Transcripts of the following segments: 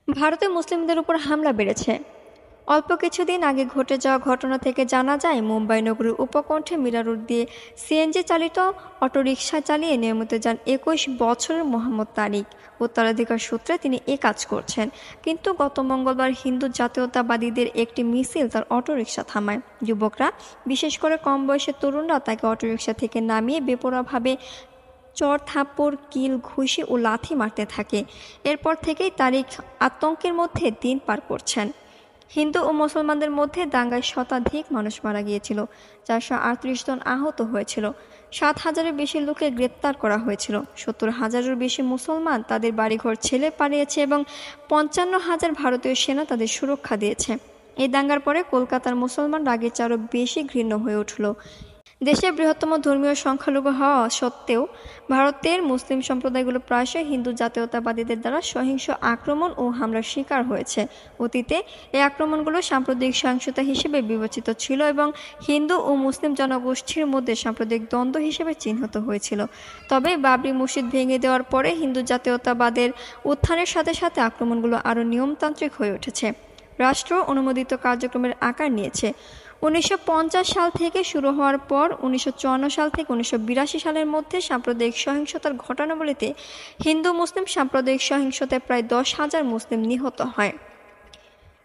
ভারতে মুসলিমদের উপর হামলা বেড়েছে। অল্প কিছুদিন আগে ঘটে যাওয়া ঘটনা থেকে জানা যায়, মুম্বাই নগরীর উপকণ্ঠে মীরা রোড দিয়ে সিএনজি চালিত অটোরিকশা চালিয়ে নিয়মিত যান ২১ বছরের মোহাম্মদ তারিক। উত্তরাধিকার সূত্রে তিনি এ কাজ করছেন, কিন্তু গত মঙ্গলবার হিন্দু জাতীয়তাবাদীদের একটি মিছিল তার অটোরিকশা থামায়। যুবকরা, বিশেষ করে কম বয়সের তরুণরা, তাকে অটোরিকশা থেকে নামিয়ে বেপরোয়াভাবে চড় থাপ্পড়, কিল, ঘুষি ও লাথি মারতে থাকে। এরপর থেকেই তারিক আতঙ্কের মধ্যে দিন পার করছেন। হিন্দু ও মুসলমানদের মধ্যে দাঙ্গায় শতাধিক মানুষ মারা গিয়েছিল, ৪৩৮ জন আহত হয়েছিল, ৭,০০০-এর বেশি লোককে গ্রেপ্তার করা হয়েছিল, ৭০,০০০-এরও বেশি মুসলমান তাদের বাড়িঘর ছেড়ে পালিয়েছে এবং ৫৫,০০০ ভারতীয় সেনা তাদের সুরক্ষা দিয়েছে। এই দাঙ্গার পরে কলকাতার মুসলমান রাগের চেয়ে আরও বেশি ঘৃণ্য হয়ে উঠল। দেশের বৃহত্তম ধর্মীয় সংখ্যালঘু হওয়া সত্ত্বেও ভারতের মুসলিম সম্প্রদায়গুলো প্রায়শই হিন্দু জাতীয়তাবাদীদের দ্বারা সহিংস আক্রমণ ও হামলার শিকার হয়েছে। অতীতে এই আক্রমণগুলো সাম্প্রদায়িক সহিংসতা হিসেবে বিবেচিত ছিল এবং হিন্দু ও মুসলিম জনগোষ্ঠীর মধ্যে সাম্প্রদায়িক দ্বন্দ্ব হিসেবে চিহ্নিত হয়েছিল। তবে বাবরি মসজিদ ভেঙে দেওয়ার পরে হিন্দু জাতীয়তাবাদের উত্থানের সাথে সাথে আক্রমণগুলো আরও নিয়মতান্ত্রিক হয়ে উঠেছে, রাষ্ট্র অনুমোদিত কার্যক্রমের আকার নিয়েছে। ১৯৫০ সাল থেকে শুরু হওয়ার পর ১৯৫৪ সাল থেকে ১৯৮২ সালের মধ্যে সাম্প্রদায়িক সহিংসতার ঘটনাবলিতে হিন্দু মুসলিম সাম্প্রদায়িক সহিংসতায় প্রায় ১০,০০০ মুসলিম নিহত হয়।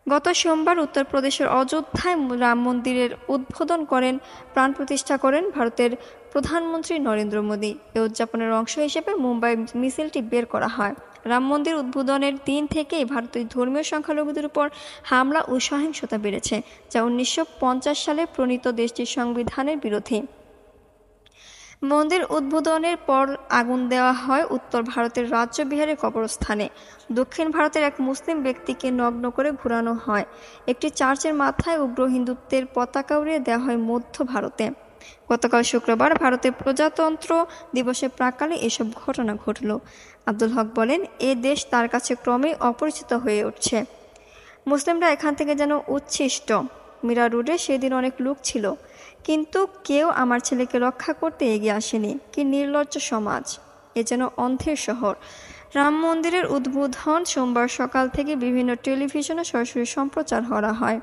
গত সোমবার উত্তরপ্রদেশের অযোধ্যায় রাম মন্দিরের উদ্বোধন করেন, প্রাণ প্রতিষ্ঠা করেন ভারতের প্রধানমন্ত্রী নরেন্দ্র মোদী। এ উদযাপনের অংশ হিসেবে মুম্বাই মিছিলটি বের করা হয়। রাম মন্দির উদ্বোধনের দিন থেকেই ভারতের ধর্মীয় সংখ্যালঘুদের উপর হামলা ও সহিংসতা বেড়েছে, যা ১৯৫০ সালে প্রণীত দেশটির সংবিধানের বিরোধী। মন্দির উদ্বোধনের পর আগুন দেওয়া হয় উত্তর ভারতের রাজ্য বিহারের কবরস্থানে। দক্ষিণ ভারতের এক মুসলিম ব্যক্তিকে নগ্ন করে ঘুরানো হয়। একটি চার্চের মাথায় উগ্র হিন্দুত্বের পতাকা উড়িয়ে দেওয়া হয় মধ্য ভারতে। গতকাল শুক্রবার ভারতের প্রজাতন্ত্র দিবসের প্রাক্কালে এসব ঘটনা ঘটল। আব্দুল হক বলেন, এ দেশ তার কাছে ক্রমেই অপরিচিত হয়ে উঠছে। মুসলিমরা এখান থেকে যেন উচ্ছিষ্ট। মীরা রোডে সেদিন অনেক লোক ছিল, কিন্তু কেউ আমার ছেলেকে রক্ষা করতে এগিয়ে আসেনি। কি নির্লজ্জ সমাজ! এ যেন অন্ধের শহর। রাম মন্দিরের উদ্বোধন সোমবার সকাল থেকে বিভিন্ন টেলিভিশনে সরাসরি সম্প্রচার করা হয়।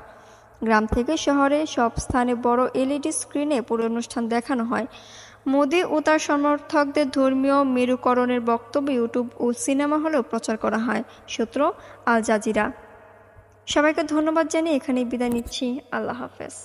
গ্রাম থেকে শহরে সব স্থানে বড় এলইডি স্ক্রিনে পুরো অনুষ্ঠান দেখানো হয়। মোদি ও তার সমর্থকদের ধর্মীয় মেরুকরণের বক্তব্য ইউটিউব ও সিনেমা হলেও প্রচার করা হয়। সূত্র আল জাজিরা। সবাইকে ধন্যবাদ জানিয়ে এখানেই বিদায় নিচ্ছি। আল্লাহ হাফেজ।